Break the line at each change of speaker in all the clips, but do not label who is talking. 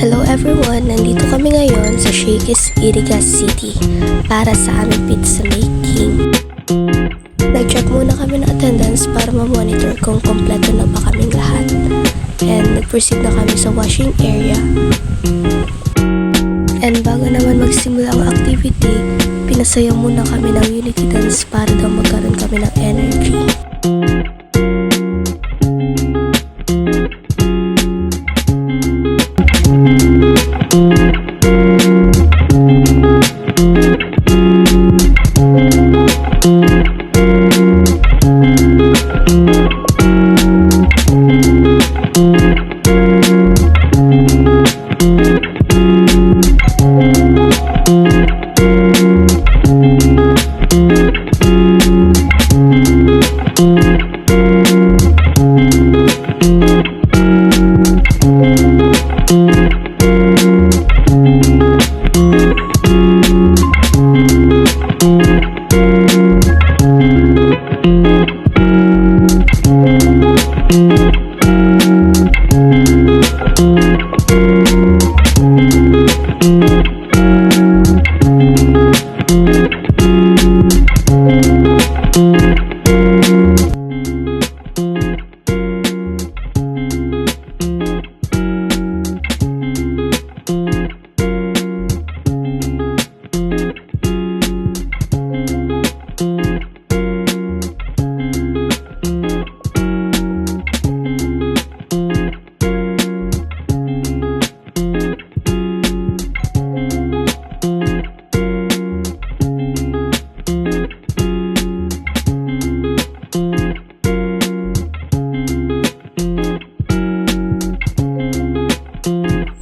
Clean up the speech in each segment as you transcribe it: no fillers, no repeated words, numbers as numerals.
Hello everyone! Nandito kami ngayon sa Shakey's Iriga City para sa aming pizza making. Nag-check muna kami ng attendance para ma-monitor kung kompleto na ba kaming lahat. And nag-proceed na kami sa washing area. And bago naman magsimula ang activity, pinasayaw muna kami ng unity dance para daw magkaroon kami ng energy.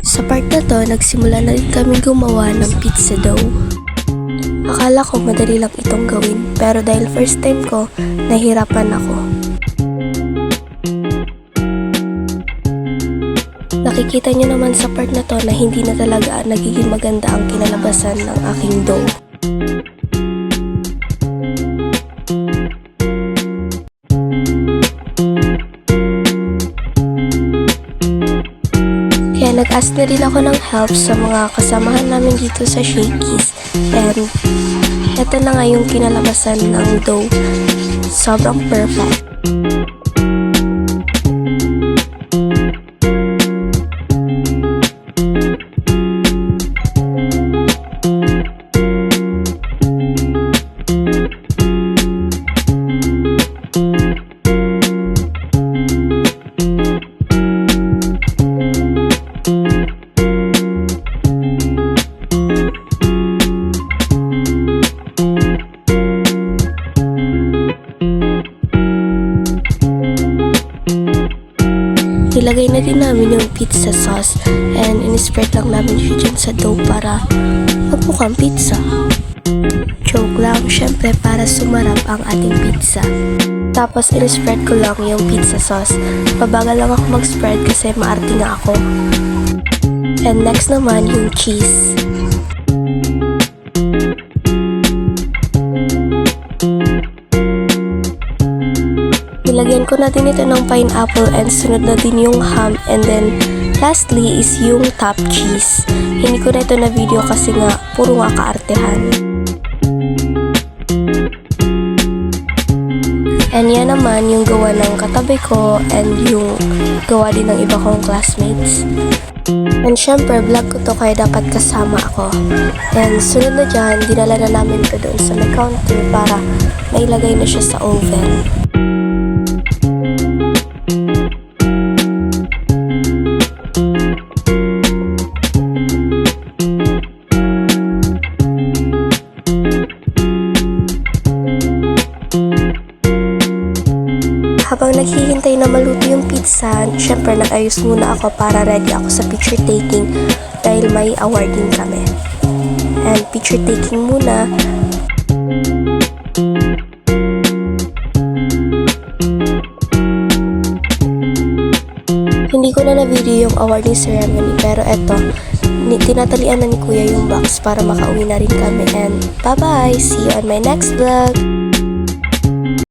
Sa part na to, nagsimula na rin kami gumawa ng pizza dough. Akala ko madali lang itong gawin, pero dahil first time ko, nahirapan ako. Nakikita nyo naman sa part na to na hindi na talaga nagiging maganda ang kinalabasan ng aking dough. Kaya nag-ask na rin ako ng help sa mga kasamahan namin dito sa Shakey's. And eto na nga yung kinalabasan ng dough. Sobrang perfect. Ilagay na din namin yung pizza sauce and in-spread lang namin siya dyan sa dough para magmukhang pizza. Joke lang, syempre para sumarap ang ating pizza. Tapos in-spread ko lang yung pizza sauce. Pabagal lang ako mag-spread kasi maarte nga ako. And next naman yung cheese. Nilagyan ko na din ito ng pineapple and sunod na din yung ham, and then lastly is yung top cheese. Hindi ko na ito na video kasi nga puro nga kaartehan. And yan naman yung gawa ng katabi ko and yung gawa din ng iba kong classmates. And syempre vlog ko to kaya dapat kasama ako. And sunod na dyan, dinala na namin ito doon sa may counter para mailagay na siya sa oven. Habang naghihintay na maluto yung pizza, syempre nag-ayos muna ako para ready ako sa picture taking dahil may awarding kami. And picture taking muna. Hindi ko na na-video yung awarding ceremony, pero eto, tinatalian na ni Kuya yung box para makauwi na rin kami. And bye-bye! See you on my next vlog!